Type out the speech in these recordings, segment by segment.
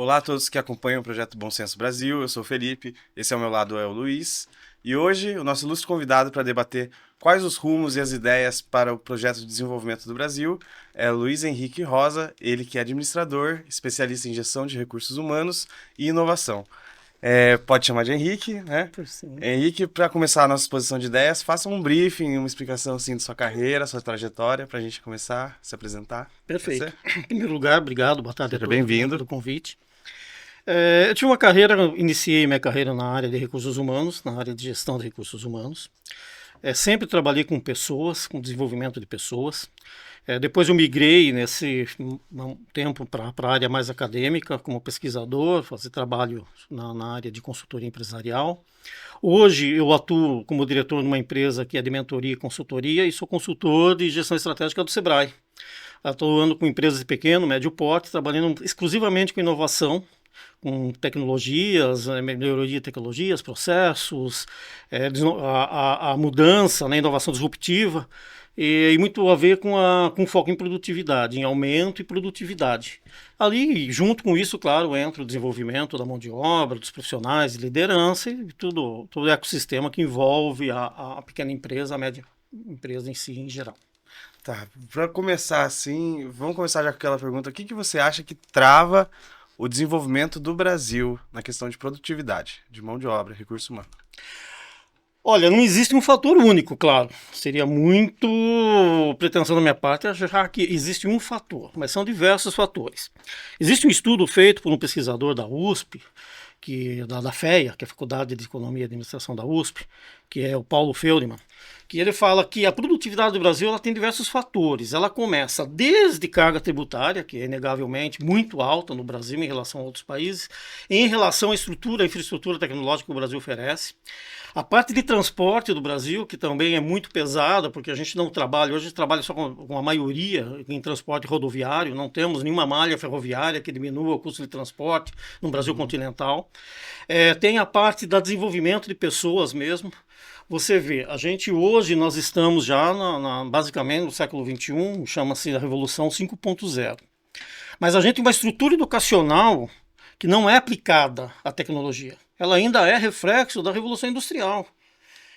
Olá a todos que acompanham o projeto Bom Senso Brasil, eu sou o Felipe, esse ao meu lado é o Luiz, e hoje o nosso ilustre convidado para debater quais os rumos e as ideias para o projeto de desenvolvimento do Brasil é Luiz Henrique Rosa, ele que é administrador, especialista em gestão de recursos humanos e inovação. Pode chamar de Henrique, né? Sim. Henrique, para começar a nossa exposição de ideias, faça um briefing, uma explicação assim, de sua carreira, sua trajetória, para a gente começar a se apresentar. Perfeito. Em primeiro lugar, obrigado, boa tarde a Seja todos, obrigado bem-vindo. pelo convite. Eu tive iniciei minha carreira na área de recursos humanos, na área de gestão de recursos humanos. Sempre trabalhei com pessoas, com desenvolvimento de pessoas. Depois eu migrei nesse tempo para a área mais acadêmica, como pesquisador, fazer trabalho na área de consultoria empresarial. Hoje eu atuo como diretor numa empresa que é de mentoria e consultoria e sou consultor de gestão estratégica do Sebrae. Atuando com empresas de pequeno, médio porte, trabalhando exclusivamente com inovação, com tecnologias, melhoria de tecnologias, processos, a mudança, né, inovação disruptiva, e muito a ver com foco em produtividade, em aumento e produtividade. Ali, junto com isso, claro, entra o desenvolvimento da mão de obra, dos profissionais de liderança e todo o ecossistema que envolve a pequena empresa, a média empresa em si, em geral. Tá, para começar assim, vamos começar já com aquela pergunta, o que você acha que trava o desenvolvimento do Brasil na questão de produtividade, de mão de obra, recurso humano? Olha, não existe um fator único, claro. Seria muito pretensão da minha parte achar que existe um fator, mas são diversos fatores. Existe um estudo feito por um pesquisador da USP, da FEA, que é a Faculdade de Economia e Administração da USP, que é o Paulo Feldman, que ele fala que a produtividade do Brasil ela tem diversos fatores. Ela começa desde carga tributária, que é inegavelmente muito alta no Brasil em relação a outros países, em relação à infraestrutura tecnológica que o Brasil oferece. A parte de transporte do Brasil, que também é muito pesada, porque a gente não trabalha, hoje a gente trabalha só com a maioria em transporte rodoviário, não temos nenhuma malha ferroviária que diminua o custo de transporte no Brasil continental. Tem a parte da desenvolvimento de pessoas mesmo. Você vê, a gente hoje, nós estamos já basicamente no século XXI, chama-se a Revolução 5.0. Mas a gente tem uma estrutura educacional que não é aplicada à tecnologia. Ela ainda é reflexo da Revolução Industrial.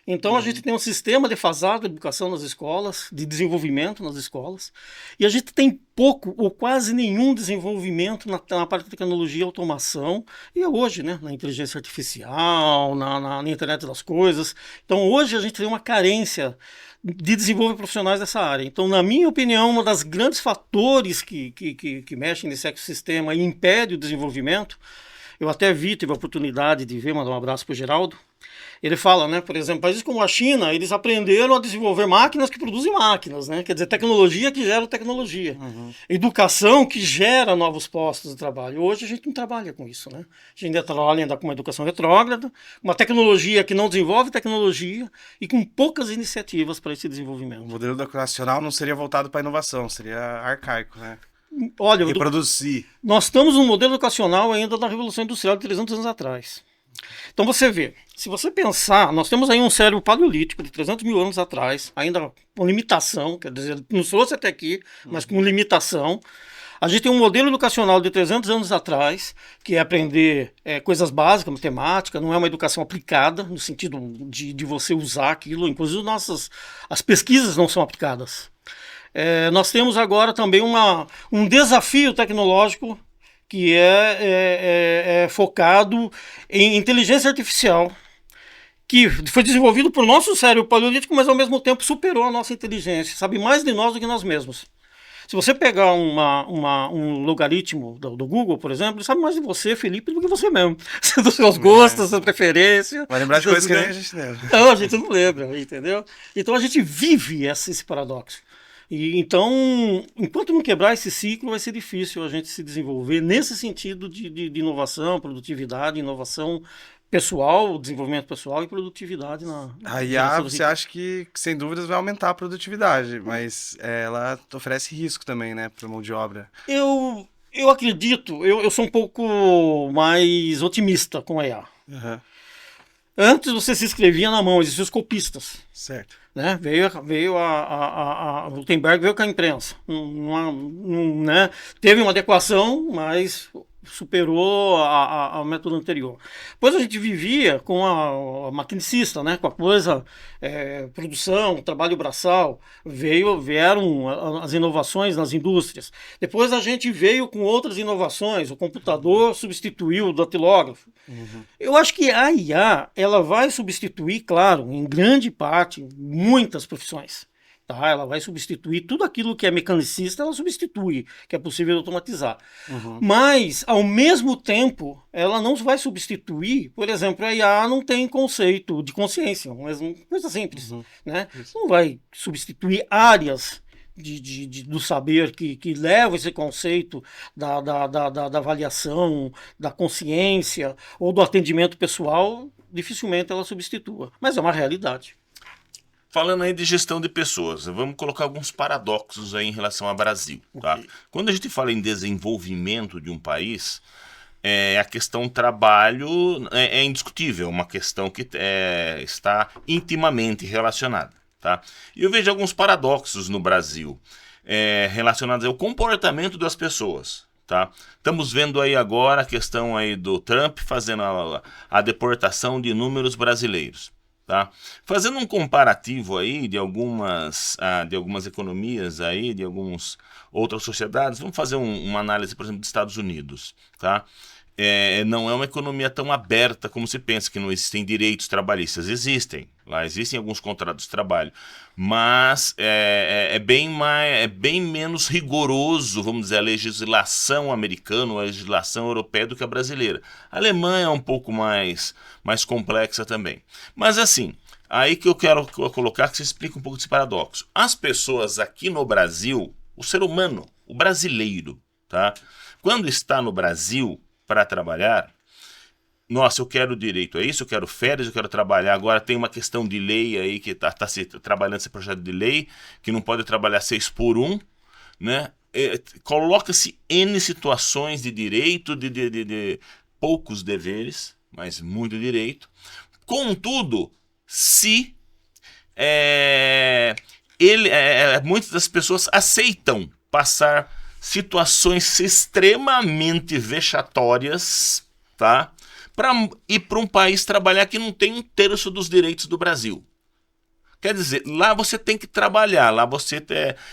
Então a gente tem um sistema defasado de educação nas escolas, de desenvolvimento nas escolas, e a gente tem pouco ou quase nenhum desenvolvimento na parte de tecnologia e automação, e hoje, né, na inteligência artificial, na internet das coisas. Então hoje a gente tem uma carência de desenvolver profissionais dessa área. Então, na minha opinião, um dos grandes fatores que mexem nesse ecossistema e impede o desenvolvimento, eu até tive a oportunidade de ver, mandar um abraço para o Geraldo. Ele fala, né, por exemplo, países como a China, eles aprenderam a desenvolver máquinas que produzem máquinas, né? Quer dizer, tecnologia que gera tecnologia. Uhum. Educação que gera novos postos de trabalho. Hoje a gente não trabalha com isso, né? A gente ainda trabalha com uma educação retrógrada, uma tecnologia que não desenvolve tecnologia e com poucas iniciativas para esse desenvolvimento. O modelo educacional não seria voltado para a inovação, seria arcaico, né? Olha, reproduzir. Nós estamos num modelo educacional ainda da Revolução Industrial de 300 anos atrás. Então você vê, se você pensar, nós temos aí um cérebro paleolítico de 300 mil anos atrás, ainda com limitação, quer dizer, nos trouxe até aqui, mas com limitação. A gente tem um modelo educacional de 300 anos atrás, que é aprender coisas básicas, matemática, não é uma educação aplicada, no sentido de você usar aquilo, inclusive as pesquisas não são aplicadas. Nós temos agora também um desafio tecnológico que é focado em inteligência artificial, que foi desenvolvido por nosso cérebro paleolítico, mas ao mesmo tempo superou a nossa inteligência, sabe mais de nós do que nós mesmos. Se você pegar um logaritmo do Google, por exemplo, ele sabe mais de você, Felipe, do que você mesmo. Dos seus gostos, das suas preferências. Vai lembrar de coisas que nem a gente lembra. Não, a gente não lembra, entendeu? Então a gente vive esse paradoxo. Então, enquanto não quebrar esse ciclo, vai ser difícil a gente se desenvolver nesse sentido de inovação, produtividade, inovação pessoal, desenvolvimento pessoal e produtividade A IA, você acha que sem dúvidas vai aumentar a produtividade, mas ela oferece risco também, né, para mão de obra. Eu acredito, eu sou um pouco mais otimista com a IA. Uhum. Antes você se escrevia na mão, existiam os copistas. Certo. Né? Veio a Gutenberg veio com a imprensa. Né? Teve uma adequação, mas superou a método anterior. Depois a gente vivia com a maquinicista, né? Com a coisa, produção, trabalho braçal, vieram as inovações nas indústrias. Depois a gente veio com outras inovações, o computador substituiu o datilógrafo. Uhum. Eu acho que a IA, ela vai substituir, claro, em grande parte, muitas profissões. Tá, ela vai substituir tudo aquilo que é mecanicista, ela substitui, que é possível automatizar. Uhum. Mas, ao mesmo tempo, ela não vai substituir, por exemplo, a IA não tem conceito de consciência, mas uma coisa simples. Uhum. Né? Não vai substituir áreas do saber que leva esse conceito da avaliação, da consciência ou do atendimento pessoal, dificilmente ela substitua. Mas é uma realidade. Falando aí de gestão de pessoas, vamos colocar alguns paradoxos aí em relação ao Brasil. Tá? Okay. Quando a gente fala em desenvolvimento de um país, a questão trabalho é indiscutível, uma questão que está intimamente relacionada. Tá? E eu vejo alguns paradoxos no Brasil relacionados ao comportamento das pessoas. Tá? Estamos vendo aí agora a questão aí do Trump fazendo a deportação de inúmeros brasileiros. Tá? Fazendo um comparativo aí de algumas economias aí, de algumas outras sociedades, vamos fazer uma análise, por exemplo, dos Estados Unidos. Tá? Não é uma economia tão aberta como se pensa, que não existem direitos trabalhistas. Existem, lá existem alguns contratos de trabalho, mas é bem menos rigoroso, vamos dizer, a legislação americana ou a legislação europeia do que a brasileira. A Alemanha é um pouco mais complexa também. Mas assim, aí que eu quero colocar que você explica um pouco desse paradoxo. As pessoas aqui no Brasil, o ser humano, o brasileiro, tá? Quando está no Brasil para trabalhar, nossa, eu quero direito a isso, eu quero férias, eu quero trabalhar. Agora tem uma questão de lei aí que está se trabalhando esse projeto de lei, que não pode trabalhar 6x1, né? Coloca-se N situações de direito, de poucos deveres, mas muito direito. Contudo, se muitas das pessoas aceitam passar situações extremamente vexatórias, tá? Para ir para um país trabalhar que não tem 1/3 dos direitos do Brasil. Quer dizer, lá você tem que trabalhar, lá você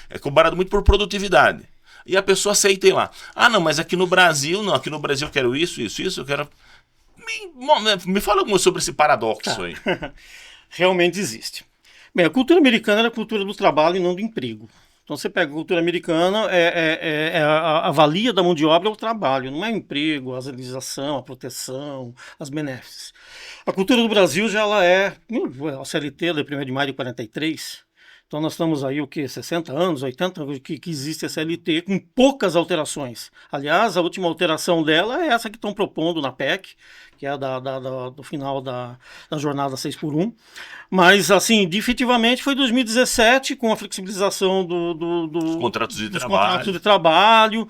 é cobrado muito por produtividade. E a pessoa aceita ir lá. Ah, não, mas aqui no Brasil, não, aqui no Brasil eu quero isso, eu quero... Me fala sobre esse paradoxo aí. Realmente existe. Bem, a cultura americana é a cultura do trabalho e não do emprego. Então você pega a cultura americana, a valia da mão de obra é o trabalho, não é o emprego, a legislação, a proteção, as benesses. A cultura do Brasil já ela a CLT da 1º de maio de 43, então nós estamos aí 60 anos, 80 anos que existe a CLT com poucas alterações. Aliás, a última alteração dela é essa que estão propondo na PEC, que é do final da jornada 6x1. Mas, assim, definitivamente foi 2017, com a flexibilização dos contratos de trabalho.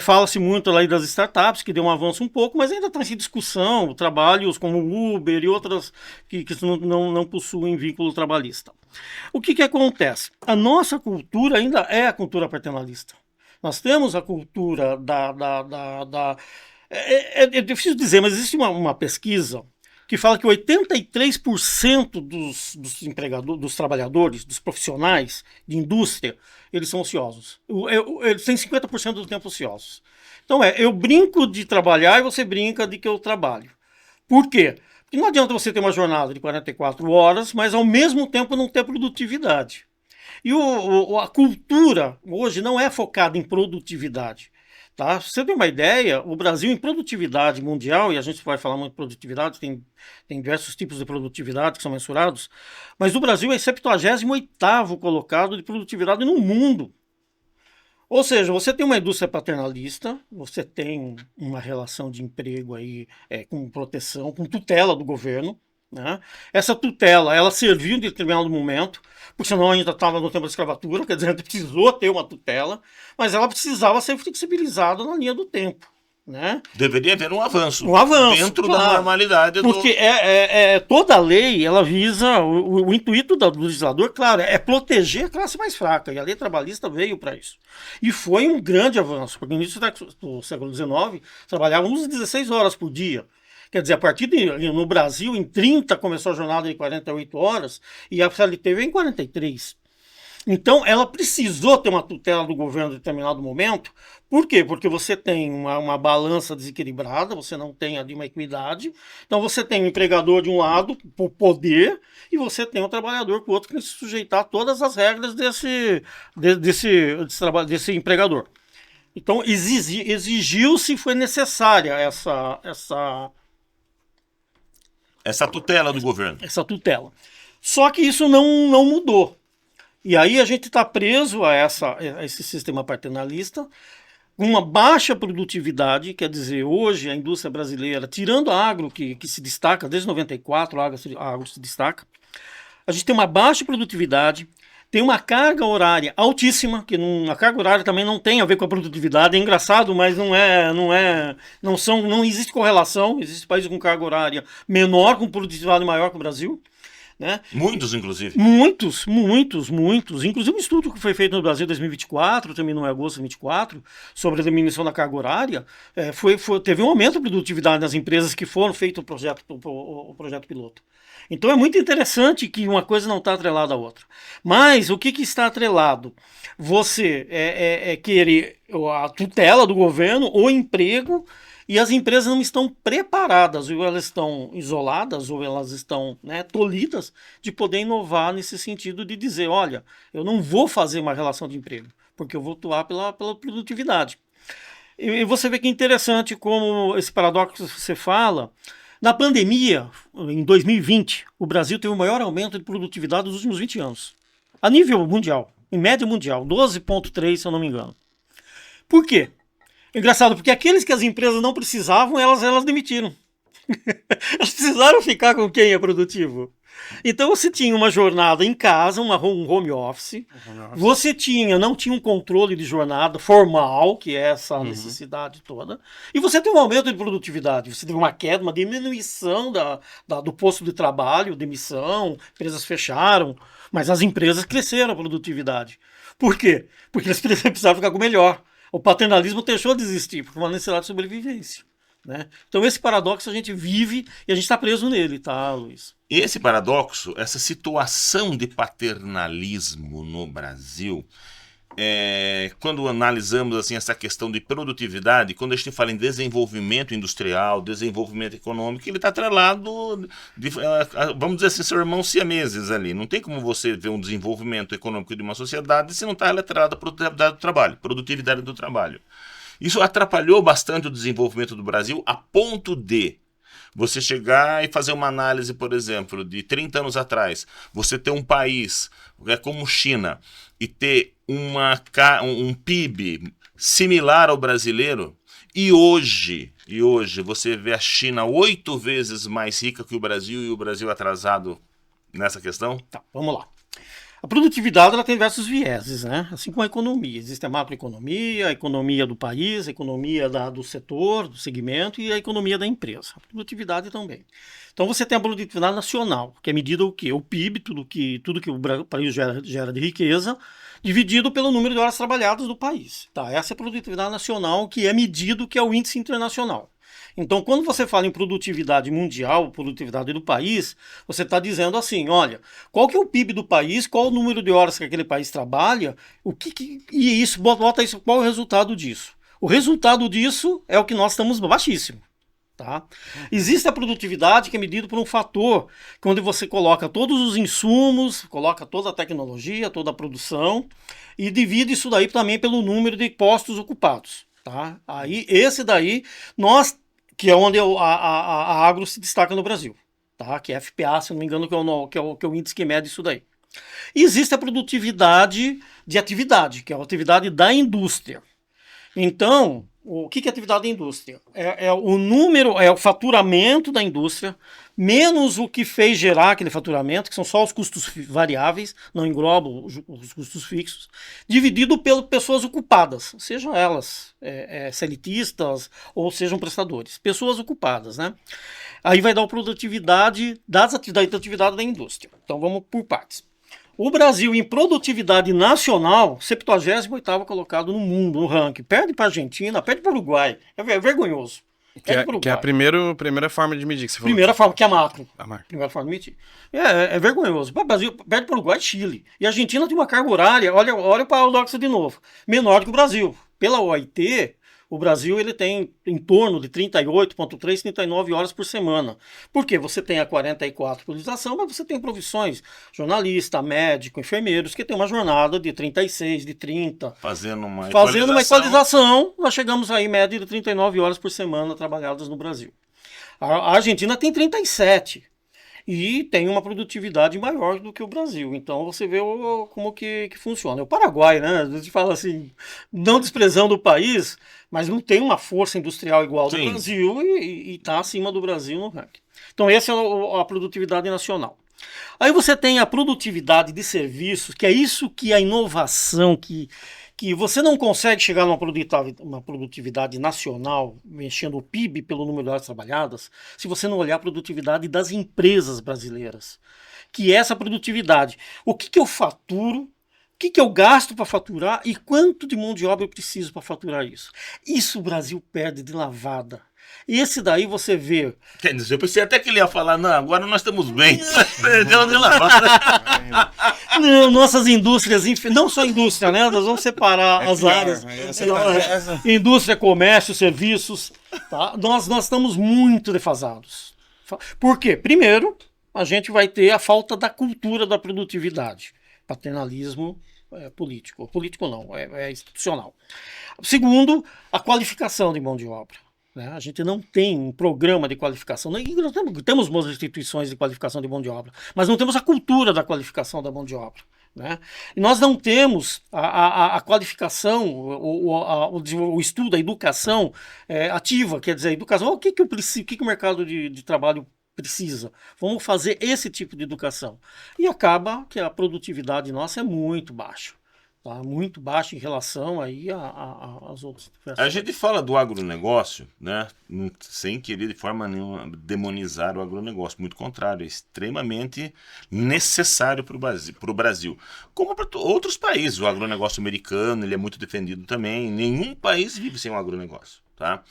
Fala-se muito lá das startups, que deu um avanço um pouco, mas ainda está em discussão, trabalhos como Uber e outras que não possuem vínculo trabalhista. O que acontece? A nossa cultura ainda é a cultura paternalista. Nós temos a cultura é difícil dizer, mas existe uma pesquisa que fala que 83% dos empregadores, dos trabalhadores, dos profissionais de indústria, eles são ociosos. Eles têm 50% do tempo ociosos. Então eu brinco de trabalhar e você brinca de que eu trabalho. Por quê? Porque não adianta você ter uma jornada de 44 horas, mas ao mesmo tempo não ter produtividade. E a cultura hoje não é focada em produtividade. Tá? Se você tem uma ideia, o Brasil em produtividade mundial, e a gente vai falar muito de produtividade, tem diversos tipos de produtividade que são mensurados, mas o Brasil é 78º colocado de produtividade no mundo. Ou seja, você tem uma indústria paternalista, você tem uma relação de emprego aí, com proteção, com tutela do governo, né? Essa tutela, ela serviu em determinado momento, porque senão ainda estava no tempo da escravatura, quer dizer, a gente precisou ter uma tutela, mas ela precisava ser flexibilizada na linha do tempo. né? Deveria haver um avanço. Um avanço, dentro claro. da normalidade. Porque toda lei, ela visa, o intuito do legislador, claro, é proteger a classe mais fraca, e a lei trabalhista veio para isso. E foi um grande avanço, porque no início do século XIX, trabalhávamos 16 horas por dia. Quer dizer, a partir no Brasil, em 30, começou a jornada de 48 horas, e a CLT veio em 43. Então, ela precisou ter uma tutela do governo em determinado momento. Por quê? Porque você tem uma balança desequilibrada, você não tem ali uma equidade. Então, você tem o empregador de um lado, por poder, e você tem o trabalhador por outro, que tem que se sujeitar a todas as regras desse empregador. Então, exigiu-se, foi necessária essa tutela do governo. Essa tutela. Só que isso não mudou. E aí a gente está preso a esse sistema paternalista, com uma baixa produtividade, quer dizer, hoje a indústria brasileira, tirando a agro, que se destaca, desde 94 a agro se destaca, a gente tem uma baixa produtividade, tem uma carga horária altíssima, que a carga horária também não tem a ver com a produtividade, é engraçado, mas não existe correlação, existe países com carga horária menor, com produtividade maior que o Brasil. Né? Muitos, inclusive. Muitos. Inclusive um estudo que foi feito no Brasil em 2024, terminou em agosto de 2024, sobre a diminuição da carga horária, teve um aumento da produtividade nas empresas que foram feito o projeto piloto. Então é muito interessante que uma coisa não está atrelada à outra. Mas o que está atrelado? Você querer a tutela do governo, o emprego, e as empresas não estão preparadas, ou elas estão isoladas, ou elas estão tolhidas de poder inovar nesse sentido de dizer, olha, eu não vou fazer uma relação de emprego, porque eu vou atuar pela produtividade. E você vê que é interessante como esse paradoxo que você fala. Na pandemia, em 2020, o Brasil teve o maior aumento de produtividade dos últimos 20 anos. A nível mundial, em média mundial, 12,3, se eu não me engano. Por quê? Engraçado, porque aqueles que as empresas não precisavam, elas demitiram. Elas precisaram ficar com quem é produtivo. Então você tinha uma jornada em casa, um home office. Você não tinha um controle de jornada formal, que é essa necessidade toda. E você teve um aumento de produtividade. Você teve uma queda, uma diminuição do posto de trabalho, demissão, empresas fecharam. Mas as empresas cresceram a produtividade. Por quê? Porque eles precisavam ficar com o melhor. O paternalismo deixou de existir por uma necessidade de sobrevivência. Né? Então esse paradoxo a gente vive e a gente está preso nele, tá, Luiz? Esse paradoxo, essa situação de paternalismo no Brasil, quando analisamos assim, essa questão de produtividade, quando a gente fala em desenvolvimento industrial, desenvolvimento econômico, ele está atrelado, vamos dizer assim, são irmãos siameses ali. Não tem como você ver um desenvolvimento econômico de uma sociedade se não está atrelado à produtividade do trabalho. Isso atrapalhou bastante o desenvolvimento do Brasil a ponto de você chegar e fazer uma análise, por exemplo, de 30 anos atrás, você ter um país como China e ter um PIB similar ao brasileiro, e hoje você vê a China 8 vezes mais rica que o Brasil e o Brasil atrasado nessa questão? Tá, vamos lá. A produtividade ela tem diversos vieses, né? Assim como a economia. Existe a macroeconomia, a economia do país, a economia do setor, do segmento e a economia da empresa. A produtividade também. Então você tem a produtividade nacional, que é medida o quê? O PIB, tudo que o país gera de riqueza, dividido pelo número de horas trabalhadas do país. Tá? Essa é a produtividade nacional, que é medido, que é o índice internacional. Então, quando você fala em produtividade mundial, produtividade do país, você está dizendo assim, olha, qual que é o PIB do país, qual o número de horas que aquele país trabalha, e isso, bota isso, qual é o resultado disso? O resultado disso é o que nós estamos baixíssimo. Tá? Existe a produtividade que é medida por um fator, onde você coloca todos os insumos, coloca toda a tecnologia, toda a produção, e divide isso daí também pelo número de postos ocupados. Tá? Aí, esse daí, que é onde a agro se destaca no Brasil, tá? Que é FPA, se não me engano, que é o índice que mede isso daí. E existe a produtividade de atividade, que é a atividade da indústria. Então, O que é atividade da indústria? É o número, é o faturamento da indústria, menos o que fez gerar aquele faturamento, que são só os custos variáveis, não engloba os custos fixos, dividido pelas pessoas ocupadas, sejam elas CLTistas ou sejam prestadores. Pessoas ocupadas, né? Aí vai dar a produtividade da atividade da indústria. Então vamos por partes. O Brasil, em produtividade nacional, 78º colocado no mundo, no ranking. Perde para a Argentina, perde para o Uruguai. É vergonhoso. Que é a primeira forma de medir que você falou. Primeira forma, que é a macro. A macro. Primeira forma de medir. É vergonhoso. O Brasil perde para o Uruguai e Chile. E a Argentina tem uma carga horária, olha o paradoxo de novo, menor do que o Brasil. Pela OIT, o Brasil ele tem em torno de 38,3, 39 horas por semana. Por quê? Você tem a 44 por legislação, mas você tem profissões, jornalista, médico, enfermeiros, que tem uma jornada de 36, de 30. Fazendo uma equalização, nós chegamos aí em média de 39 horas por semana trabalhadas no Brasil. A Argentina tem 37. E tem uma produtividade maior do que o Brasil. Então você vê como que funciona. O Paraguai, né? A gente fala assim, não desprezando o país, mas não tem uma força industrial igual do Brasil e está acima do Brasil no ranking. Então essa é a produtividade nacional. Aí você tem a produtividade de serviços, que é isso que a inovação, que você não consegue chegar numa produtividade nacional, mexendo o PIB pelo número de horas trabalhadas, se você não olhar a produtividade das empresas brasileiras. Que é essa produtividade. O que eu faturo, o que eu gasto para faturar e quanto de mão de obra eu preciso para faturar isso. Isso o Brasil perde de lavada. Esse daí você vê. Quer dizer, eu pensei até que ele ia falar, não, agora nós estamos bem. Perdeu de lavada. Não, nossas indústrias, não só indústria, né? Nós vamos separar as áreas. Indústria, comércio, serviços. Tá? Nós estamos muito defasados. Por quê? Primeiro, a gente vai ter a falta da cultura da produtividade. Paternalismo político. Político não, é institucional. Segundo, a qualificação de mão de obra. Né? A gente não tem um programa de qualificação. Nós temos boas instituições de qualificação de mão de obra, mas não temos a cultura da qualificação da mão de obra. Né? E nós não temos a qualificação, o estudo, a educação ativa, quer dizer, a educação, o que o mercado de trabalho precisa. Vamos fazer esse tipo de educação. E acaba que a produtividade nossa é muito baixa. Tá muito baixo em relação aí às outras. A gente fala do agronegócio, né, sem querer de forma nenhuma demonizar o agronegócio, muito contrário, é extremamente necessário para o Brasil. Como para outros países, o agronegócio americano ele é muito defendido também, nenhum país vive sem um agronegócio. Tá?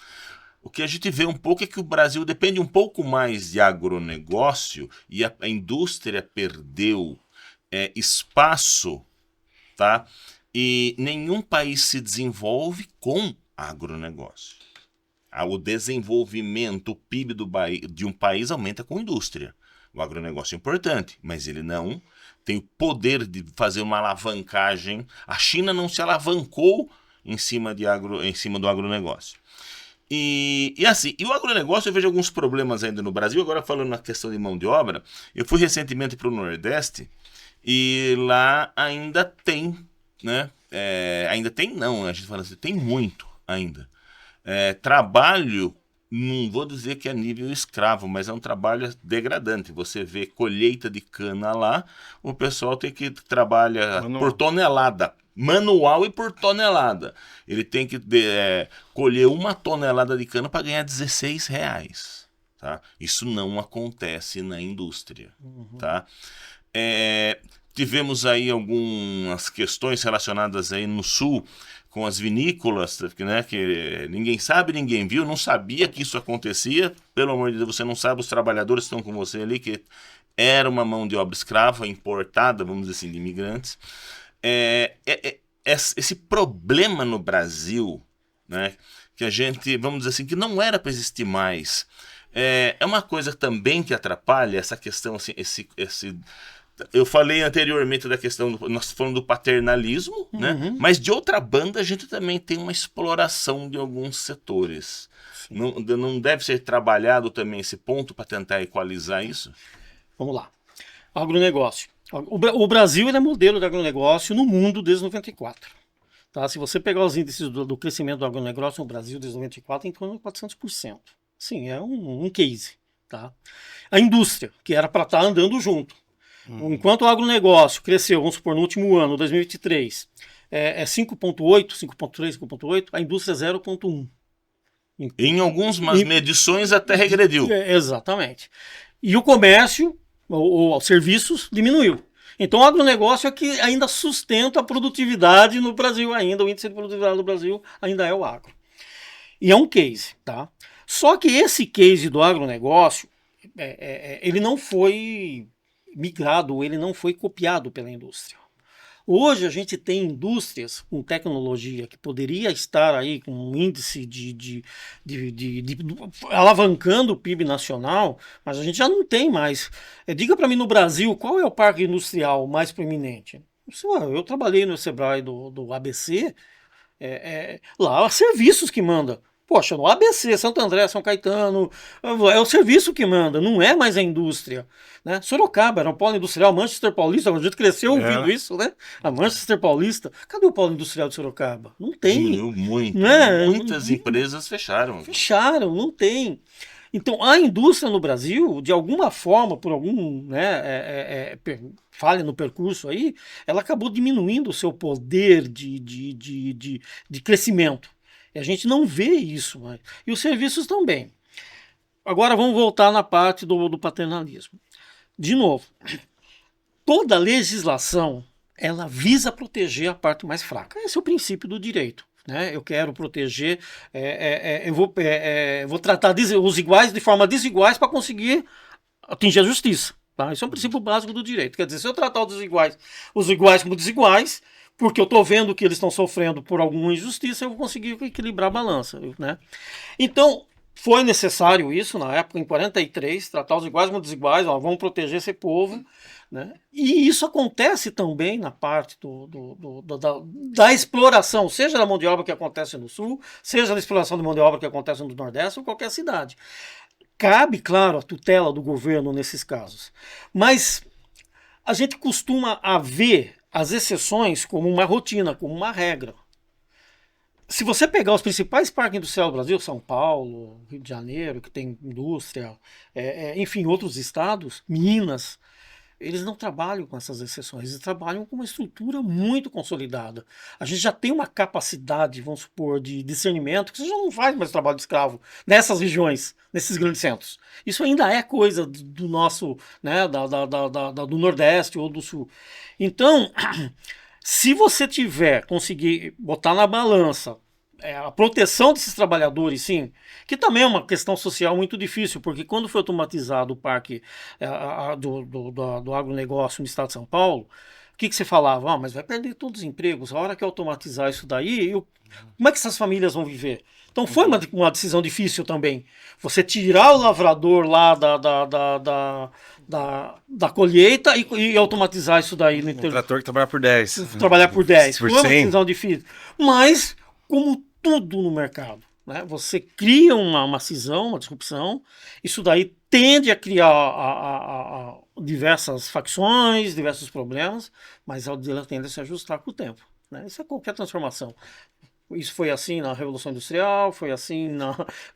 O que a gente vê um pouco é que o Brasil depende um pouco mais de agronegócio e a indústria perdeu espaço. Tá? E nenhum país se desenvolve com agronegócio. O desenvolvimento, o PIB de um país aumenta com indústria. O agronegócio é importante, mas ele não tem o poder de fazer uma alavancagem. A China não se alavancou em cima do agronegócio. E o agronegócio, eu vejo alguns problemas ainda no Brasil. Agora falando na questão de mão de obra, eu fui recentemente para o Nordeste. E lá ainda tem, né? Ainda tem não, a gente fala assim, tem muito ainda. Trabalho, não vou dizer que é nível escravo, mas é um trabalho degradante. Você vê colheita de cana lá, o pessoal tem que trabalhar por tonelada, manual e por tonelada. Ele tem que colher 1 tonelada de cana para ganhar R$16. Tá? Isso não acontece na indústria. Tá? Tivemos aí algumas questões relacionadas aí no sul com as vinícolas, né, que ninguém sabe, ninguém viu, não sabia que isso acontecia. Pelo amor de Deus, você não sabe, os trabalhadores estão com você ali, que era uma mão de obra escrava, importada, vamos dizer assim, de imigrantes. Esse problema no Brasil, né, que a gente, vamos dizer assim, que não era para existir mais, é uma coisa também que atrapalha essa questão, assim, eu falei anteriormente da questão, nós falamos do paternalismo, né? Mas de outra banda a gente também tem uma exploração de alguns setores. Não deve ser trabalhado também esse ponto para tentar equalizar isso? Vamos lá. Agronegócio. O Brasil é modelo de agronegócio no mundo desde 94. Tá? Se você pegar os índices do crescimento do agronegócio no Brasil desde 94, em torno de 400%. Sim, é um case. Tá? A indústria, que era para estar andando junto. Enquanto o agronegócio cresceu, vamos supor, no último ano, 2023, é 5,8, 5,3, 5,8, a indústria é 0,1. Em algumas medições até regrediu. Exatamente. E o comércio, ou serviços, diminuiu. Então o agronegócio é que ainda sustenta a produtividade no Brasil ainda, o índice de produtividade do Brasil ainda é o agro. E é um case, tá? Só que esse case do agronegócio, ele não foi migrado, ele não foi copiado pela indústria. Hoje a gente tem indústrias com tecnologia que poderia estar aí com um índice alavancando o PIB nacional, mas a gente já não tem mais. Diga para mim no Brasil, qual é o parque industrial mais proeminente? Eu trabalhei no Sebrae do ABC, lá há serviços que manda. Poxa, no ABC, Santo André, São Caetano, é o serviço que manda, não é mais a indústria. Né? Sorocaba era um polo industrial, Manchester Paulista, a gente cresceu ouvindo isso, né? A Manchester Paulista, cadê o polo industrial de Sorocaba? Não tem. Diminuiu muito. Né? Muitas empresas fecharam. Fecharam, não tem. Então, a indústria no Brasil, de alguma forma, por algum falha no percurso aí, ela acabou diminuindo o seu poder de crescimento. E a gente não vê isso mais. E os serviços também. Agora vamos voltar na parte do paternalismo. De novo, toda legislação ela visa proteger a parte mais fraca. Esse é o princípio do direito. Né? Eu quero proteger, eu vou tratar os iguais de forma desiguais para conseguir atingir a justiça. Tá? Esse é um princípio básico do direito. Quer dizer, se eu tratar os iguais como desiguais, porque eu estou vendo que eles estão sofrendo por alguma injustiça, eu vou conseguir equilibrar a balança. Né? Então, foi necessário isso na época, em 43, tratar os iguais como desiguais, vamos proteger esse povo. Né? E isso acontece também na parte da exploração, seja da mão de obra que acontece no Sul, seja da exploração de mão de obra que acontece no Nordeste ou qualquer cidade. Cabe, claro, a tutela do governo nesses casos. Mas a gente costuma ver as exceções como uma rotina, como uma regra. Se você pegar os principais parques industriais do Brasil, São Paulo, Rio de Janeiro, que tem indústria, enfim, outros estados, Minas, eles não trabalham com essas exceções, eles trabalham com uma estrutura muito consolidada. A gente já tem uma capacidade, vamos supor, de discernimento, que você já não faz mais trabalho de escravo nessas regiões, nesses grandes centros. Isso ainda é coisa do nosso, né, do Nordeste ou do Sul. Então, se você conseguir botar na balança a proteção desses trabalhadores, sim, que também é uma questão social muito difícil, porque quando foi automatizado o parque do agronegócio no estado de São Paulo, o que você falava? Mas vai perder todos os empregos, a hora que automatizar isso daí, como é que essas famílias vão viver? Então foi uma decisão difícil também. Você tirar o lavrador lá da colheita e automatizar isso daí. Um trator que trabalha por 10. Trabalhar por 10. Por Foi uma 100. decisão difícil. Mas, como tudo no mercado, né? Você cria uma cisão, uma disrupção, isso daí tende a criar diversas facções, diversos problemas, mas ela tende a se ajustar com o tempo. Né? Isso é qualquer transformação. Isso foi assim na Revolução Industrial, foi assim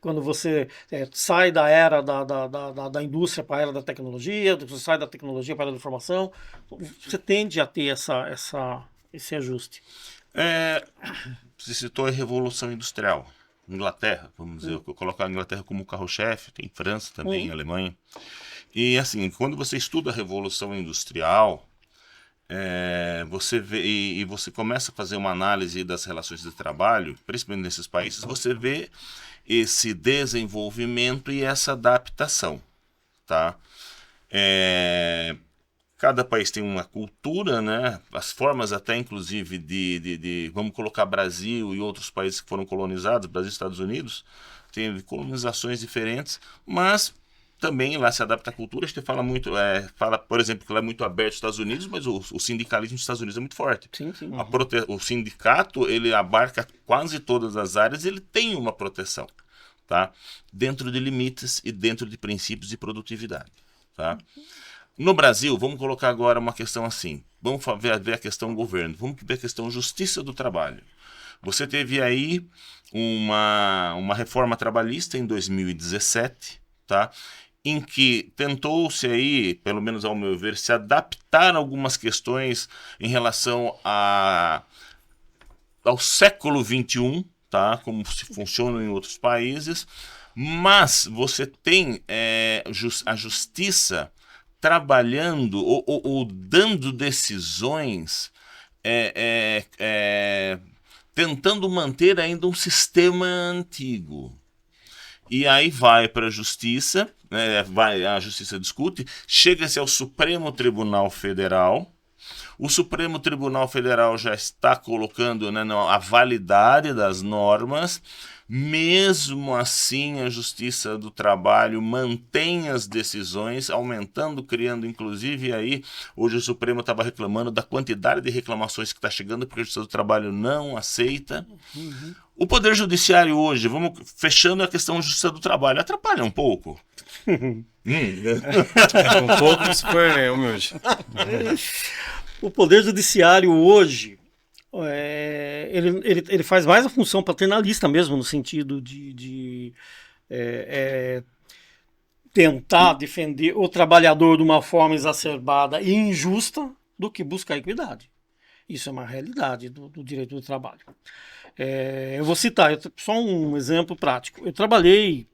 quando você sai da era da indústria para a era da tecnologia, você sai da tecnologia para a era da informação, você tende a ter esse ajuste. Você citou a Revolução Industrial. Inglaterra, vamos dizer, eu colocar a Inglaterra como carro-chefe, tem França também, Alemanha. E assim, quando você estuda a Revolução Industrial, você vê e você começa a fazer uma análise das relações de trabalho, principalmente nesses países, você vê esse desenvolvimento e essa adaptação, tá? Cada país tem uma cultura, né? As formas até inclusive de vamos colocar Brasil e outros países que foram colonizados, Brasil e Estados Unidos, tem colonizações diferentes, mas também lá se adapta à cultura. A gente fala muito, por exemplo, que lá é muito aberto nos Estados Unidos, mas o sindicalismo nos Estados Unidos é muito forte. Sim, sim. O sindicato, ele abarca quase todas as áreas, ele tem uma proteção, tá? Dentro de limites e dentro de princípios de produtividade, tá? No Brasil, vamos colocar agora uma questão assim, vamos ver a questão governo, vamos ver a questão justiça do trabalho. Você teve aí uma reforma trabalhista em 2017, tá? Em que tentou-se aí, pelo menos ao meu ver, se adaptar a algumas questões em relação ao século XXI, tá? Como se funciona em outros países, mas você tem a justiça trabalhando ou dando decisões tentando manter ainda um sistema antigo. E aí vai para a justiça, a justiça discute, chega-se ao Supremo Tribunal Federal. O Supremo Tribunal Federal já está colocando, né, a validade das normas. Mesmo assim, a Justiça do Trabalho mantém as decisões, aumentando, criando, inclusive, aí, hoje o Supremo estava reclamando da quantidade de reclamações que está chegando, porque a Justiça do Trabalho não aceita. Uhum. O Poder Judiciário hoje, vamos fechando a questão da Justiça do Trabalho, atrapalha um pouco. Um pouco, se for humilde. O Poder Judiciário hoje, ele faz mais a função paternalista mesmo, no sentido de tentar defender o trabalhador de uma forma exacerbada e injusta do que buscar equidade. Isso é uma realidade do direito do trabalho. Eu vou citar só um exemplo prático. Eu trabalhei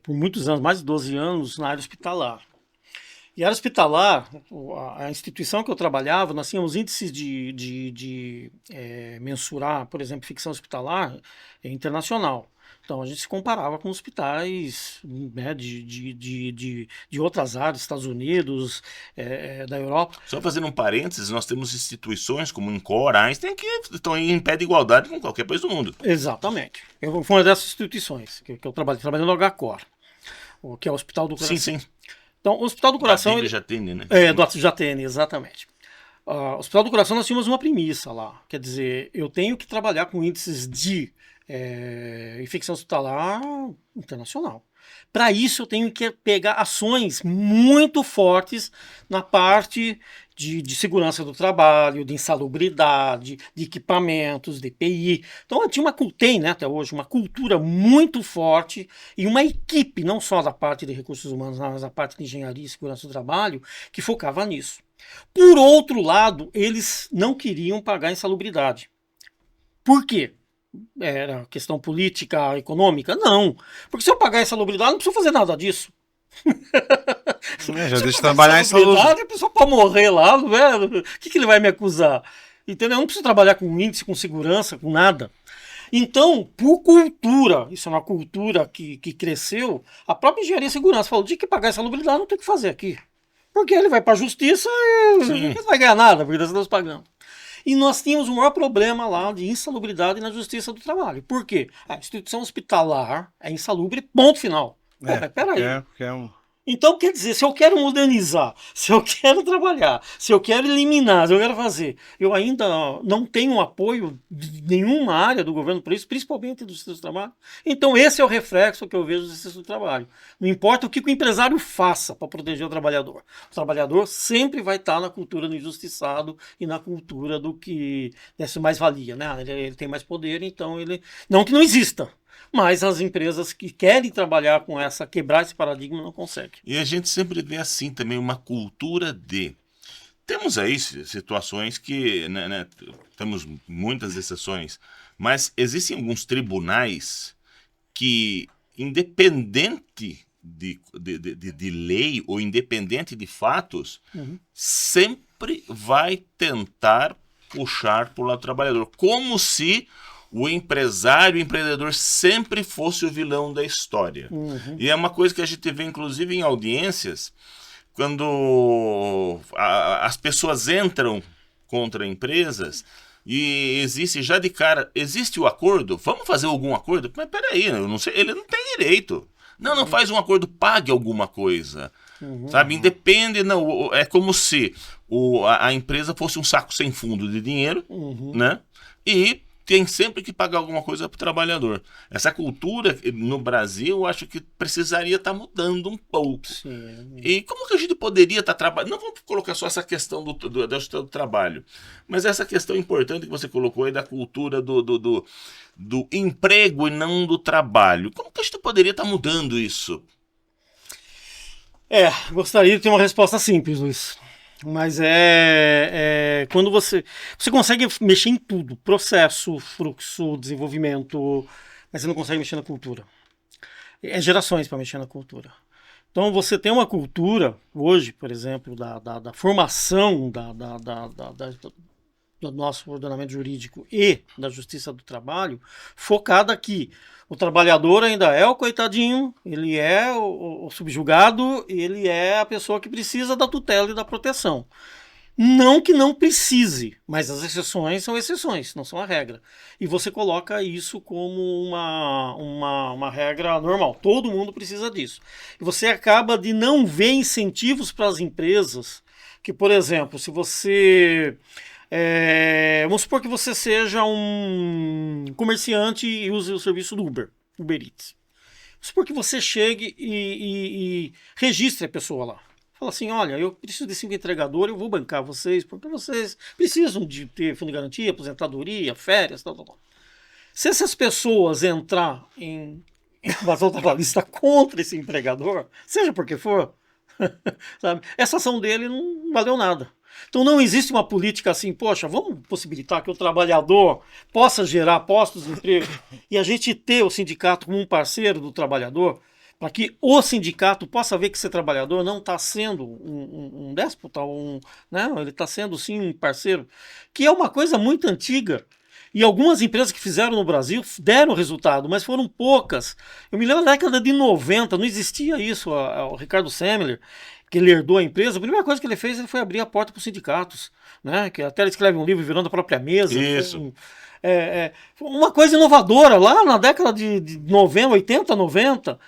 por muitos anos, mais de 12 anos, na área hospitalar. E a área hospitalar, a instituição que eu trabalhava, nós tínhamos índices de mensurar, por exemplo, ficção hospitalar internacional. Então a gente se comparava com hospitais, né, de outras áreas, Estados Unidos, da Europa. Só fazendo um parênteses, nós temos instituições como Incor, Einstein, que estão em pé de igualdade com qualquer país do mundo. Exatamente. Eu fui uma dessas instituições que eu trabalhei no HCOR, que é o Hospital do Coração. Sim, sim. Então, o Hospital do Coração... Do Jatene, né? Do Jatene, exatamente. O Hospital do Coração nós tínhamos uma premissa lá. Quer dizer, eu tenho que trabalhar com índices de infecção hospitalar internacional. Para isso, eu tenho que pegar ações muito fortes na parte de segurança do trabalho, de insalubridade, de equipamentos, de EPI. Então, tem, né, até hoje, uma cultura muito forte e uma equipe, não só da parte de recursos humanos, mas da parte de engenharia e segurança do trabalho, que focava nisso. Por outro lado, eles não queriam pagar insalubridade. Por quê? Era questão política, econômica? Não. Porque se eu pagar insalubridade, não preciso fazer nada disso. Já deixa de trabalhar em saúde. A pessoa pode morrer lá, não é? O que ele vai me acusar? Entendeu? Eu não preciso trabalhar com índice, com segurança, com nada. Então, por cultura, isso é uma cultura que cresceu, a própria engenharia e segurança falou: de que pagar insalubridade, não tem o que fazer aqui. Porque ele vai para a justiça e não vai ganhar nada, porque nós estamos pagando. E nós tínhamos o maior problema lá de insalubridade na Justiça do Trabalho. Por quê? A instituição hospitalar é insalubre, ponto final. Mas peraí. Então, quer dizer, se eu quero modernizar, se eu quero trabalhar, se eu quero eliminar, se eu quero fazer, eu ainda não tenho apoio de nenhuma área do governo para isso, principalmente do Justiça do Trabalho. Então, esse é o reflexo que eu vejo do Justiça do Trabalho. Não importa o que o empresário faça para proteger o trabalhador sempre vai estar na cultura do injustiçado e na cultura do que desse mais-valia, né? Ele tem mais poder, então ele... Não que não exista. Mas as empresas que querem trabalhar com quebrar esse paradigma não conseguem. E a gente sempre vê assim também uma cultura de... Temos aí situações que, né, temos muitas exceções, mas existem alguns tribunais que, independente de lei ou independente de fatos, sempre vai tentar puxar para o lado do trabalhador, como se o empresário, o empreendedor sempre fosse o vilão da história. E é uma coisa que a gente vê, inclusive, em audiências, quando as pessoas entram contra empresas e existe já de cara, existe o acordo? Vamos fazer algum acordo? Mas peraí, eu não sei, ele não tem direito. Não faz um acordo, pague alguma coisa. Sabe, independe, não, é como se a empresa fosse um saco sem fundo de dinheiro, né? E tem sempre que pagar alguma coisa para o trabalhador. Essa cultura no Brasil, eu acho que precisaria estar mudando um pouco. Sim. E como que a gente poderia estar trabalhando? Não vamos colocar só essa questão do trabalho, mas essa questão importante que você colocou aí da cultura do emprego e não do trabalho. Como que a gente poderia estar mudando isso? Gostaria de ter uma resposta simples, Luiz. Mas quando você consegue mexer em tudo, processo, fluxo, desenvolvimento, mas você não consegue mexer na cultura. É gerações para mexer na cultura. Então você tem uma cultura hoje, por exemplo, da formação do nosso ordenamento jurídico e da justiça do trabalho, focada aqui. O trabalhador ainda é o coitadinho, ele é o subjugado, ele é a pessoa que precisa da tutela e da proteção. Não que não precise, mas as exceções são exceções, não são a regra. E você coloca isso como uma regra normal. Todo mundo precisa disso. E você acaba de não ver incentivos para as empresas que, por exemplo, se você... vamos supor que você seja um comerciante e use o serviço do Uber Eats. Vamos supor que você chegue e registre a pessoa lá. Fala assim, olha, eu preciso de 5 entregadores, eu vou bancar vocês, porque vocês precisam de ter fundo de garantia, aposentadoria, férias, tal. Se essas pessoas entrar em invasão trabalhista contra esse empregador, seja por que for, sabe, essa ação dele não valeu nada. Então não existe uma política assim, poxa, vamos possibilitar que o trabalhador possa gerar postos de emprego e a gente ter o sindicato como um parceiro do trabalhador, para que o sindicato possa ver que esse trabalhador não está sendo um déspota, né? Ele está sendo sim um parceiro, que é uma coisa muito antiga. E algumas empresas que fizeram no Brasil deram resultado, mas foram poucas. Eu me lembro da década de 90, não existia isso. O Ricardo Semler, que ele herdou a empresa, a primeira coisa que ele fez ele foi abrir a porta para os sindicatos, né? Que até ele escreve um livro virando a própria mesa. Isso. Uma coisa inovadora lá na década de 90, 80, 90,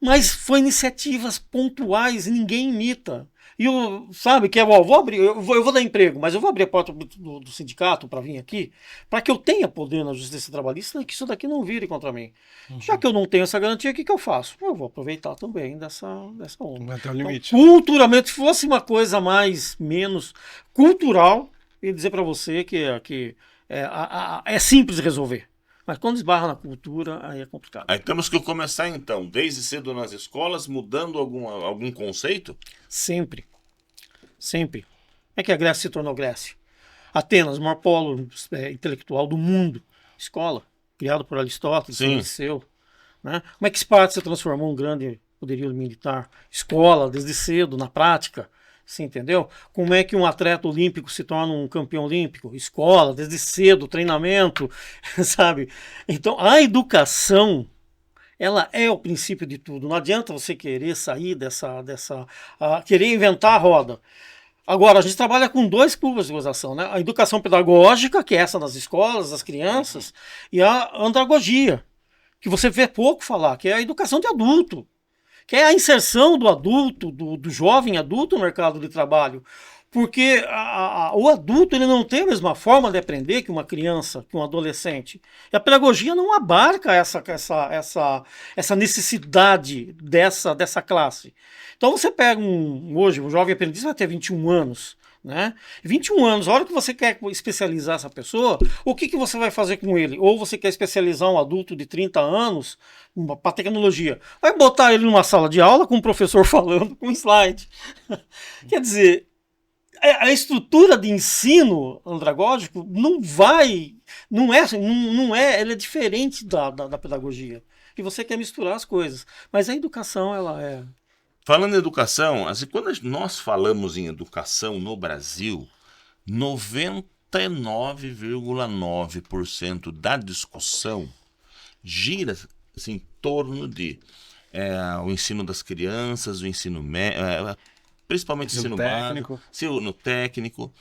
mas foi iniciativas pontuais e ninguém imita. E sabe, que eu vou dar emprego, mas eu vou abrir a porta do sindicato para vir aqui, para que eu tenha poder na justiça trabalhista e que isso daqui não vire contra mim. Já que eu não tenho essa garantia, o que eu faço? Eu vou aproveitar também dessa onda. Até o limite. Então, culturalmente, se fosse uma coisa menos cultural, eu ia dizer para você que é simples de resolver. Mas quando esbarra na cultura, aí é complicado. Aí temos que começar então, desde cedo nas escolas, mudando algum conceito? Sempre. Sempre. É que a Grécia se tornou Grécia. Atenas, o maior polo intelectual do mundo. Escola, criado por Aristóteles, Liceu. Né? Como é que Esparta se transformou um grande poderio militar? Escola, desde cedo, na prática. Você entendeu? Como é que um atleta olímpico se torna um campeão olímpico? Escola, desde cedo, treinamento, sabe? Então, a educação, ela é o princípio de tudo. Não adianta você querer sair querer inventar a roda. Agora, a gente trabalha com 2 curvas de gozação, né? A educação pedagógica, que é essa das escolas, das crianças, e a andragogia, que você vê pouco falar, que é a educação de adulto, que é a inserção do adulto, do jovem adulto no mercado de trabalho. Porque o adulto ele não tem a mesma forma de aprender que uma criança, que um adolescente. E a pedagogia não abarca essa necessidade dessa classe. Então você pega hoje, um jovem aprendiz vai ter 21 anos. Né? 21 anos, a hora que você quer especializar essa pessoa, o que você vai fazer com ele? Ou você quer especializar um adulto de 30 anos para tecnologia? Vai botar ele numa sala de aula com um professor falando com um slide. Quer dizer, a estrutura de ensino andragógico ela é diferente da pedagogia. E você quer misturar as coisas. Mas a educação, ela é... Falando em educação, assim, quando nós falamos em educação no Brasil, 99,9% da discussão gira assim, em torno de o ensino das crianças, o ensino médio, principalmente ensino técnico. básico, ensino técnico.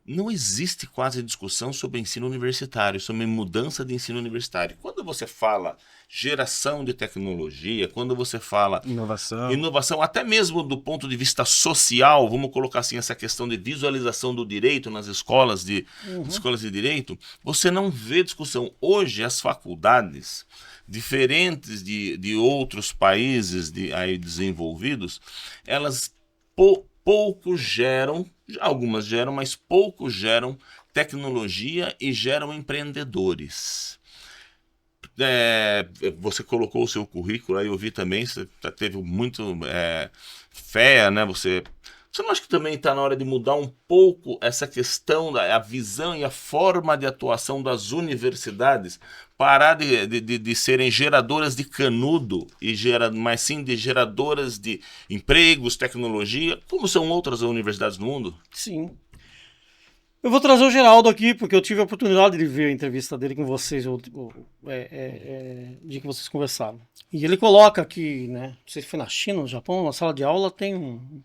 não existe quase discussão sobre ensino universitário, sobre mudança de ensino universitário. Quando você fala geração de tecnologia, quando você fala inovação, até mesmo do ponto de vista social, vamos colocar assim, essa questão de visualização do direito nas escolas de direito, você não vê discussão. Hoje, as faculdades, diferentes de outros países aí desenvolvidos, elas pouco geram, algumas geram, mas pouco geram tecnologia e geram empreendedores. Você colocou o seu currículo, aí eu vi também, você teve muito fé, né? Você não acha que também está na hora de mudar um pouco essa questão, a visão e a forma de atuação das universidades? Parar de serem geradoras de canudo, mas sim de geradoras de empregos, tecnologia, como são outras universidades no mundo? Sim. Eu vou trazer o Geraldo aqui, porque eu tive a oportunidade de ver a entrevista dele com vocês, o dia que vocês conversaram. E ele coloca que, né, não sei se foi na China, no Japão, na sala de aula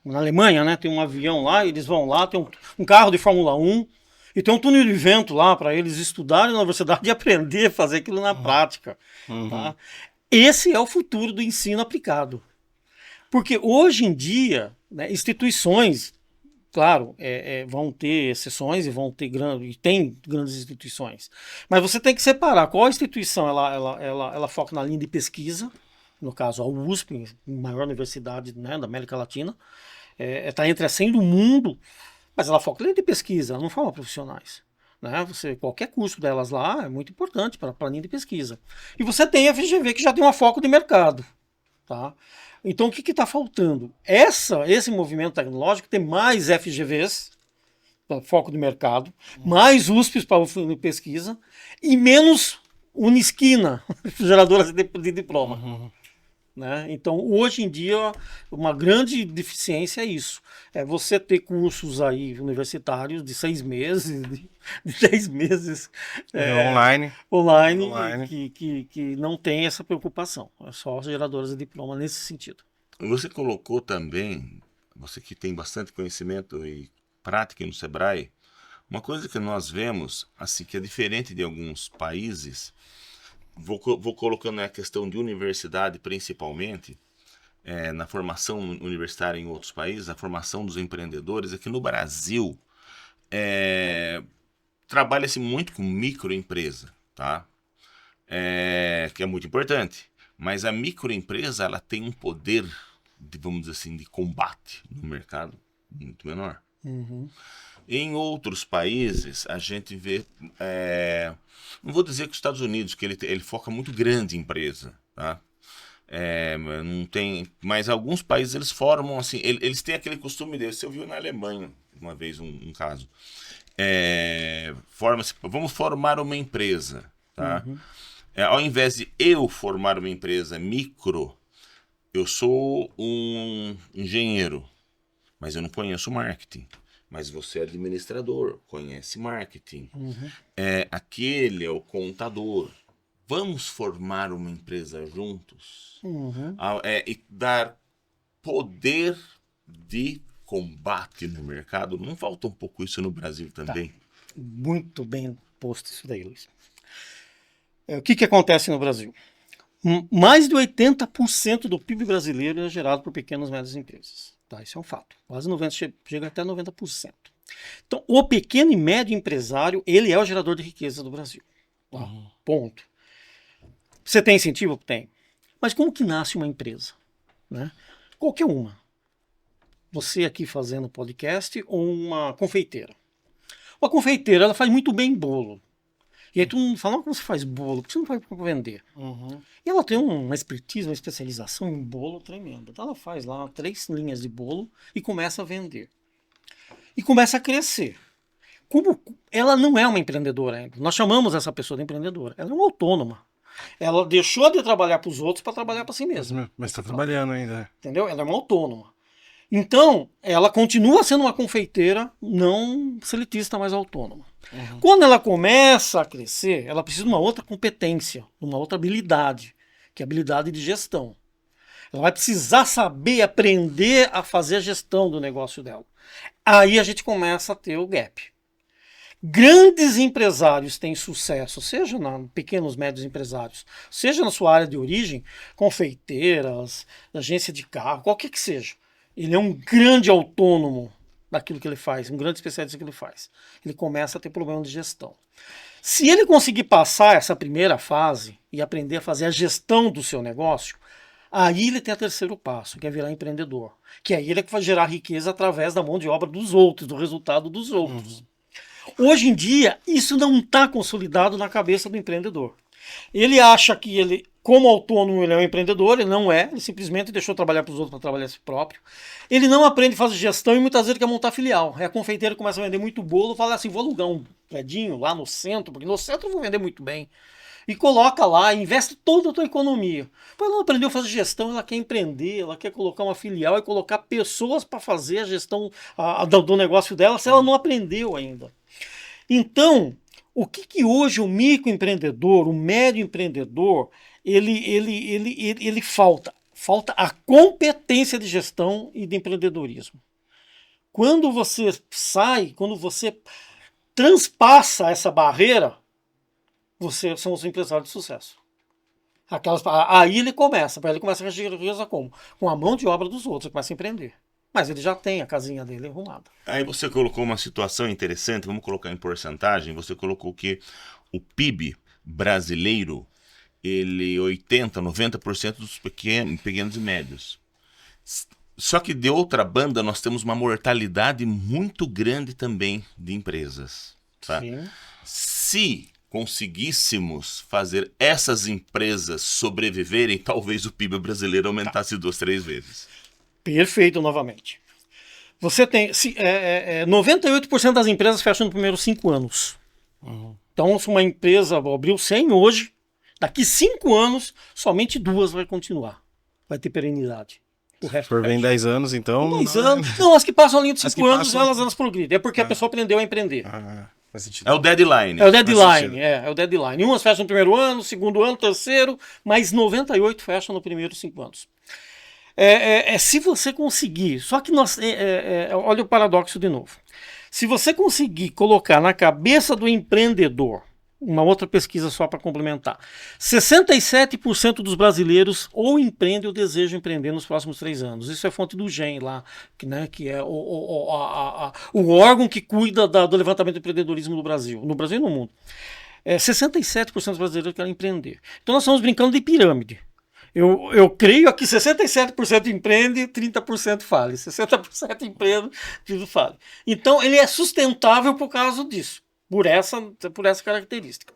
na Alemanha, né, tem um avião lá, eles vão lá, tem um carro de Fórmula 1, e tem um túnel de vento lá para eles estudarem na universidade e aprender a fazer aquilo na prática. Tá? Esse é o futuro do ensino aplicado. Porque hoje em dia, né, instituições, claro, vão ter exceções e tem grandes instituições. Mas você tem que separar qual instituição ela foca na linha de pesquisa, no caso a USP, a maior universidade, né, da América Latina, está entre as 100 do mundo, mas ela foca na linha de pesquisa, ela não forma profissionais. Né? Qualquer curso delas lá é muito importante para a linha de pesquisa. E você tem a FGV, que já tem um foco de mercado. Tá? Então, o que está faltando? Esse movimento tecnológico tem mais FGVs, foco de mercado, mais USPs para pesquisa, e menos Unisquina, geradoras de diploma. Né? Então, hoje em dia, uma grande deficiência é isso. É você ter cursos aí universitários de 6 meses, de 10 meses online. Que não tem essa preocupação. É só geradoras de diploma nesse sentido. Você colocou também, você que tem bastante conhecimento e prática no Sebrae, uma coisa que nós vemos, assim, que é diferente de alguns países. Vou colocando a questão de universidade principalmente, na formação universitária em outros países, a formação dos empreendedores. Aqui no Brasil, trabalha-se muito com microempresa, tá? Que é muito importante. Mas a microempresa, ela tem um poder, vamos dizer assim, de combate no mercado muito menor. Em outros países, a gente vê... não vou dizer que os Estados Unidos, que ele foca muito grande em empresa, tá? Não tem, mas alguns países eles formam assim, eles têm aquele costume deles. Você viu na Alemanha uma vez um caso. Vamos formar uma empresa, tá? Ao invés de eu formar uma empresa micro, eu sou um engenheiro, mas eu não conheço marketing. Mas você é administrador, conhece marketing. Aquele é o contador. Vamos formar uma empresa juntos? E dar poder de combate no mercado. Não falta um pouco isso no Brasil também? Tá. Muito bem posto isso daí, Luiz. O que acontece no Brasil? Mais de 80% do PIB brasileiro é gerado por pequenas e médias empresas. Tá, isso é um fato. Quase 90%, chega até 90%. Então, o pequeno e médio empresário, ele é o gerador de riqueza do Brasil. Tá? Ponto. Você tem incentivo? Tem. Mas como que nasce uma empresa? Né? Qualquer uma. Você aqui fazendo podcast ou uma confeiteira. Uma confeiteira, ela faz muito bem bolo. E aí todo mundo fala, como você faz bolo? Por que você não faz para vender? E ela tem uma expertise, uma especialização em bolo tremenda. Então ela faz lá 3 linhas de bolo e começa a vender. E começa a crescer. Como ela não é uma empreendedora ainda. Nós chamamos essa pessoa de empreendedora. Ela é uma autônoma. Ela deixou de trabalhar para os outros para trabalhar para si mesma. Mas está trabalhando ainda. Entendeu? Ela é uma autônoma. Então, ela continua sendo uma confeiteira não seletista, mas autônoma. Quando ela começa a crescer, ela precisa de uma outra competência, de uma outra habilidade, que é a habilidade de gestão. Ela vai precisar saber, aprender a fazer a gestão do negócio dela. Aí a gente começa a ter o gap. Grandes empresários têm sucesso, seja na pequenos, médios empresários, seja na sua área de origem, confeiteiras, agência de carro, qualquer que seja. Ele é um grande autônomo daquilo que ele faz, um grande especialista que ele faz. Ele começa a ter problema de gestão. Se ele conseguir passar essa primeira fase e aprender a fazer a gestão do seu negócio, aí ele tem o terceiro passo, que é virar empreendedor. Que aí ele é que vai gerar riqueza através da mão de obra dos outros, do resultado dos outros. Hoje em dia, isso não está consolidado na cabeça do empreendedor. Ele acha que ele, como autônomo, ele é um empreendedor, ele não é, ele simplesmente deixou trabalhar para os outros para trabalhar si próprio. Ele não aprende a fazer gestão e muitas vezes ele quer montar filial. Aí a confeiteira começa a vender muito bolo, fala assim, vou alugar um predinho lá no centro, porque no centro eu vou vender muito bem. E coloca lá, investe toda a tua economia. Mas ela não aprendeu a fazer gestão, ela quer empreender, ela quer colocar uma filial e colocar pessoas para fazer a gestão do negócio dela, se ela não aprendeu ainda. Então, o que hoje o microempreendedor, o médio empreendedor, ele falta? Falta a competência de gestão e de empreendedorismo. Quando você sai, quando você transpassa essa barreira, você são os empresários de sucesso. Aí ele começa a gerar riqueza como? Com a mão de obra dos outros, ele começa a empreender. Mas ele já tem a casinha dele arrumada. Aí você colocou uma situação interessante, vamos colocar em porcentagem, você colocou que o PIB brasileiro, ele 80%, 90% dos pequenos e médios. Só que de outra banda nós temos uma mortalidade muito grande também de empresas. Tá? Sim. Se conseguíssemos fazer essas empresas sobreviverem, talvez o PIB brasileiro aumentasse 2, 3 vezes. Perfeito, novamente. Você tem 98% das empresas fecham nos primeiros 5 anos. Então, se uma empresa abriu 100 hoje, daqui 5 anos, somente 2 vai continuar. Vai ter perenidade. O resto Se for bem 10 anos, então... 10 anos. Não, as que passam a linha de 5 anos, passam... elas progridem. É porque a pessoa aprendeu a empreender. Faz sentido. É o deadline. É o deadline, é o deadline. Umas fecham no primeiro ano, segundo ano, terceiro, mas 98 fecham no primeiro 5 anos. Se você conseguir, só que olha o paradoxo de novo. Se você conseguir colocar na cabeça do empreendedor, uma outra pesquisa só para complementar, 67% dos brasileiros ou empreendem ou desejam empreender nos próximos 3 anos. Isso é fonte do GEM lá, que é o órgão que cuida do levantamento do empreendedorismo no Brasil e no mundo. 67% dos brasileiros querem empreender. Então nós estamos brincando de pirâmide. Eu creio que 67% empreende e 30% fale. 60% empreende e 30% fale. Então, ele é sustentável por causa disso, por essa característica.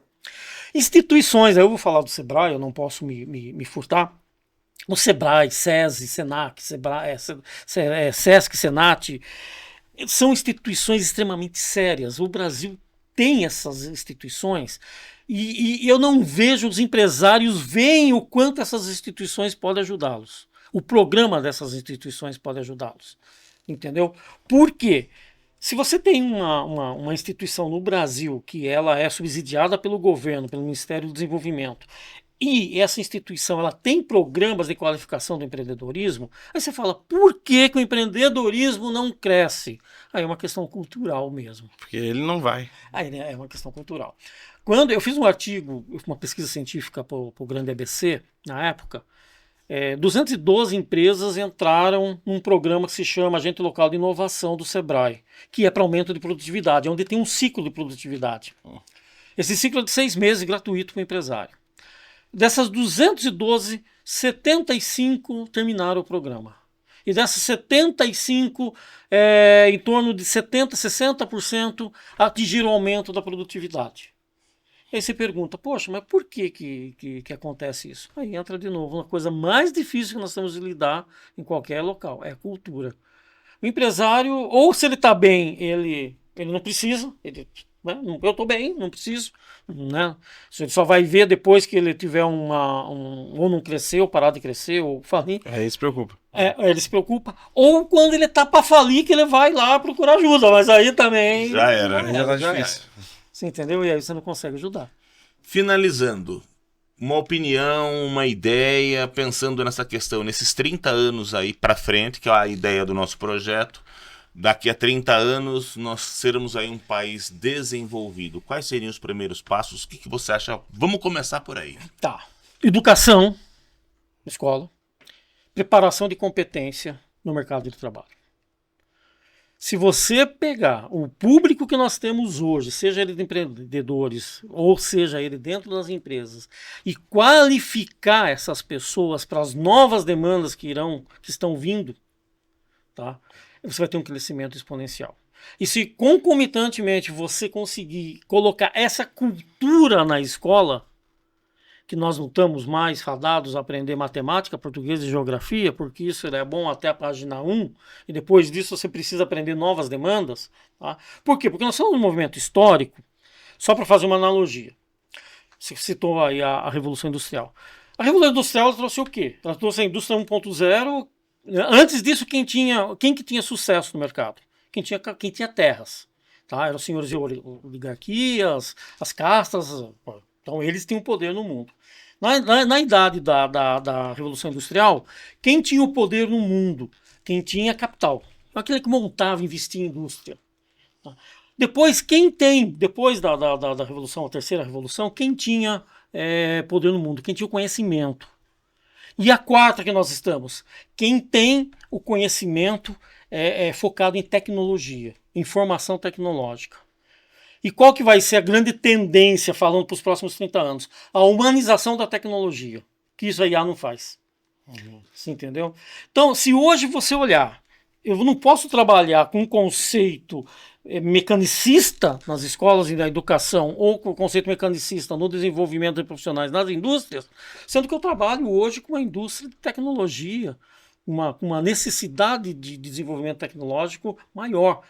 Instituições, aí eu vou falar do Sebrae, eu não posso me furtar. O Sebrae, SESI, Senac, Sesc, Senat, são instituições extremamente sérias. O Brasil tem essas instituições e eu não vejo, os empresários veem o quanto essas instituições podem ajudá-los. O programa dessas instituições pode ajudá-los. Entendeu? Por quê? Se você tem uma instituição no Brasil que ela é subsidiada pelo governo, pelo Ministério do Desenvolvimento, e essa instituição ela tem programas de qualificação do empreendedorismo, aí você fala, por que o empreendedorismo não cresce? Aí é uma questão cultural mesmo. Porque ele não vai. Aí é uma questão cultural. Quando eu fiz um artigo, uma pesquisa científica para o Grande ABC, na época, 212 empresas entraram num programa que se chama Agente Local de Inovação do Sebrae, que é para aumento de produtividade, onde tem um ciclo de produtividade. Esse ciclo é de 6 meses, gratuito para o empresário. Dessas 212, 75 terminaram o programa. E dessas 75, em torno de 70%, 60% atingiram o aumento da produtividade. Aí você pergunta, poxa, mas por que acontece isso? Aí entra de novo uma coisa mais difícil que nós temos de lidar em qualquer local, é a cultura. O empresário, ou se ele está bem, ele não precisa, eu estou bem, não preciso. Né? Ele só vai ver depois que ele tiver ou não crescer, ou parar de crescer, ou falir. Ele se preocupa. Ele se preocupa. Ou quando ele está para falir, que ele vai lá procurar ajuda, mas aí também... Já era. Já tá difícil. Você entendeu? E aí você não consegue ajudar. Finalizando, uma opinião, uma ideia, pensando nessa questão, nesses 30 anos aí para frente, que é a ideia do nosso projeto, daqui a 30 anos nós sermos aí um país desenvolvido, quais seriam os primeiros passos? O que você acha? Vamos começar por aí. Tá. Educação, escola, preparação de competência no mercado de trabalho. Se você pegar o público que nós temos hoje, seja ele de empreendedores ou seja ele dentro das empresas, e qualificar essas pessoas para as novas demandas que estão vindo, tá? Você vai ter um crescimento exponencial. E se concomitantemente você conseguir colocar essa cultura na escola, que nós não estamos mais fadados a aprender matemática, português e geografia, porque isso é bom até a página 1, e depois disso você precisa aprender novas demandas. Tá? Por quê? Porque nós somos um movimento histórico, só para fazer uma analogia. Você citou aí a Revolução Industrial. A Revolução Industrial ela trouxe o quê? Ela trouxe a indústria 1.0. Antes disso, quem que tinha sucesso no mercado? Quem tinha terras. Tá? Eram os senhores de oligarquias, as castas. Então, eles tinham poder no mundo. Na idade da Revolução Industrial, quem tinha o poder no mundo? Quem tinha capital. Aquele que montava, investia em indústria. Depois da Revolução, a terceira Revolução, quem tinha poder no mundo? Quem tinha o conhecimento. E a quarta que nós estamos? Quem tem o conhecimento focado em tecnologia, informação tecnológica. E qual que vai ser a grande tendência, falando para os próximos 30 anos? A humanização da tecnologia, que isso a IA não faz. Você entendeu? Então, se hoje você olhar, eu não posso trabalhar com um conceito mecanicista nas escolas e na educação, ou com o conceito mecanicista no desenvolvimento de profissionais nas indústrias, sendo que eu trabalho hoje com uma indústria de tecnologia, uma necessidade de desenvolvimento tecnológico maior.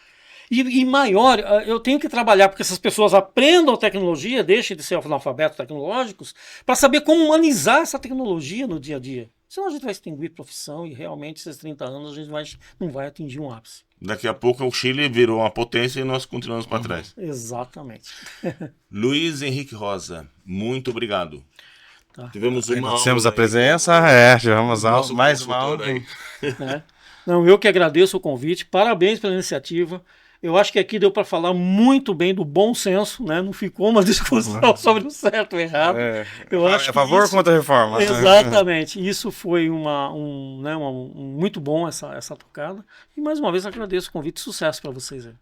E maior, eu tenho que trabalhar porque essas pessoas aprendam tecnologia, deixem de ser analfabetos tecnológicos, para saber como humanizar essa tecnologia no dia a dia. Senão a gente vai extinguir profissão e realmente esses 30 anos a gente não vai atingir um ápice. Daqui a pouco o Chile virou uma potência e nós continuamos para trás. Exatamente. Luiz Henrique Rosa, muito obrigado. Tá. Tivemos uma Agradecemos a aula presença, tivemos nosso mais uma consultor aula. aí. Não, eu que agradeço o convite, parabéns pela iniciativa. Eu acho que aqui deu para falar muito bem do bom senso, né? Não ficou uma discussão sobre o certo ou o errado. Eu acho a favor ou contra a reforma? Exatamente. Isso foi muito bom essa tocada. E mais uma vez agradeço o convite. Sucesso para vocês aí.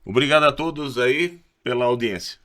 Obrigado a todos aí pela audiência.